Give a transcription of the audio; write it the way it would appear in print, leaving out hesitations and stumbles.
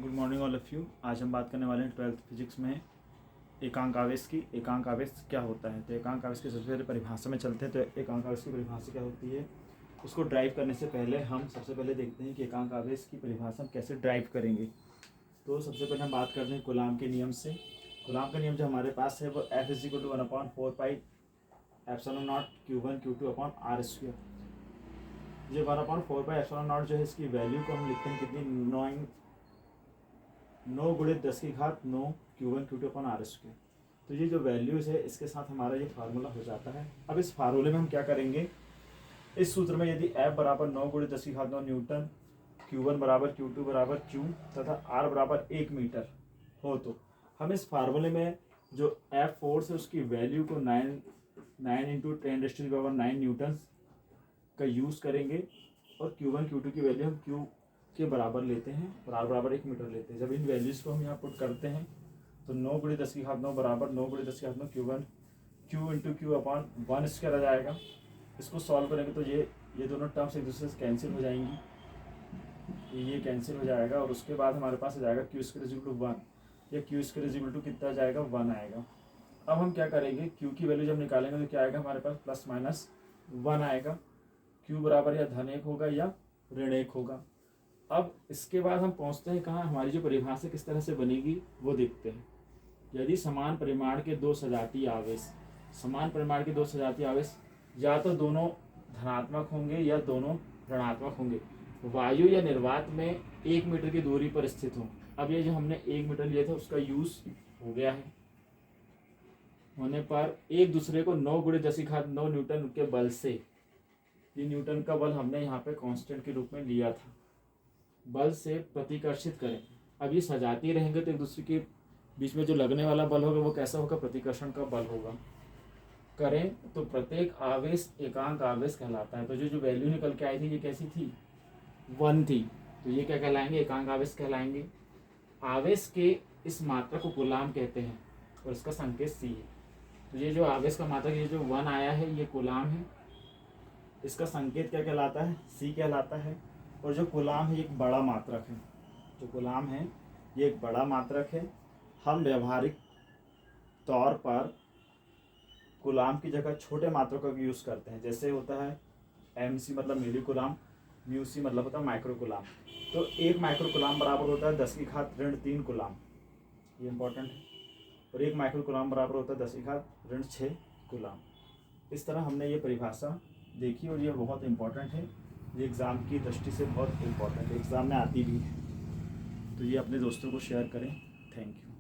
Good morning all of you. आज हम बात करने वाले हैं 12th फिजिक्स में एकांक आवेश की। एकांक आवेश क्या होता है? तो एकांक आवेश की सबसे पहले परिभाषा में चलते हैं। तो एकांक आवेश की परिभाषा क्या होती है, उसको ड्राइव करने से पहले हम सबसे पहले देखते हैं कि एकांक आवेश की परिभाषा हम कैसे ड्राइव करेंगे। तो सबसे पहले हम बात करते हैं कूलाम के नियम से। कूलाम का नियम जो हमारे पास है वो F = 1/4πε0 Q1 Q2 upon R square. ये 1/4πε0 जो है इसकी वैल्यू को हम लिखते हैं कितनी, 9 × 10⁻9 Q1 Q2 upon R square. तो ये जो वैल्यूज़ है इसके साथ हमारा ये फार्मूला हो जाता है। अब इस फार्मूले में हम क्या करेंगे, इस सूत्र में यदि F = 9 × 10⁻9 Newton, Q1 = Q2 = Q तथा R = 1 मीटर हो, तो हम इस फार्मूले में जो F फोर्स है उसकी वैल्यू को 9 × 10⁻9 न्यूटन का यूज़ करेंगे और Q1 Q2 की वैल्यू हम Q के बराबर लेते हैं और R = 1 मीटर लेते हैं। जब इन वैल्यूज़ को हम यहाँ पुट करते हैं तो 9 × 10⁻9 बराबर 9 × 10⁻9 Q1 Q × Q upon 1 square आ जाएगा। इसको सॉल्व करेंगे तो ये दोनों टर्म्स एक दूसरे से कैंसिल हो जाएंगी, ये कैंसिल हो जाएगा और उसके बाद हमारे पास आ जाएगा Q² = 1 या Q² = कितना आ जाएगा, 1 आएगा। अब हम क्या करेंगे, Q की वैल्यू जब निकालेंगे तो क्या आएगा हमारे पास, ±1 आएगा। Q बराबर या धन 1 होगा या ऋण 1 होगा। अब इसके बाद हम पहुंचते हैं कहाँ, हमारी जो परिभाषा किस तरह से बनेगी वो देखते हैं। यदि समान परिमाण के दो सजातीय आवेश या तो दोनों धनात्मक होंगे या दोनों ऋणात्मक होंगे, वायु या निर्वात में 1 मीटर की दूरी पर स्थित हों। अब ये जो हमने 1 मीटर लिया था उसका यूज हो गया है, होने पर एक दूसरे को 9 × 10⁻9 न्यूटन के बल से, ये न्यूटन का बल हमने यहाँ पे कांस्टेंट के रूप में लिया था, बल से प्रतिकर्षित करें। अब ये सजाती रहेंगे तो एक दूसरे के बीच में जो लगने वाला बल होगा वो कैसा होगा, प्रतिकर्षण का बल होगा। करें तो प्रत्येक आवेश एकांक आवेश कहलाता है। तो जो वैल्यू निकल के आई थी ये कैसी थी, 1 थी, तो ये क्या कहलाएंगे, एकांक आवेश कहलाएंगे। आवेश के इस मात्रा को कूलाम कहते हैं और इसका संकेत C है। तो ये जो आवेश का मात्रा, ये जो 1 आया है ये कूलाम है, इसका संकेत क्या कहलाता है, C कहलाता है। और जो कूलाम है ये एक बड़ा मात्रक है, जो कूलाम है ये एक बड़ा मात्रक है। हम व्यवहारिक तौर पर कूलाम की जगह छोटे मात्रकों का यूज़ करते हैं, जैसे होता है MC मतलब मिली कूलाम, μC मतलब होता है माइक्रो कूलाम। तो 1 माइक्रो कूलाम बराबर होता है 10⁻³ कूलाम, ये इंपॉर्टेंट है। और 1 माइक्रो कूलाम बराबर होता है 10⁻6 कूलाम। इस तरह हमने ये परिभाषा देखी और ये बहुत इंपॉर्टेंट है, ये एग्ज़ाम की दृष्टि से बहुत इंपॉर्टेंट है, एग्ज़ाम में आती भी है। तो ये अपने दोस्तों को शेयर करें। Thank you.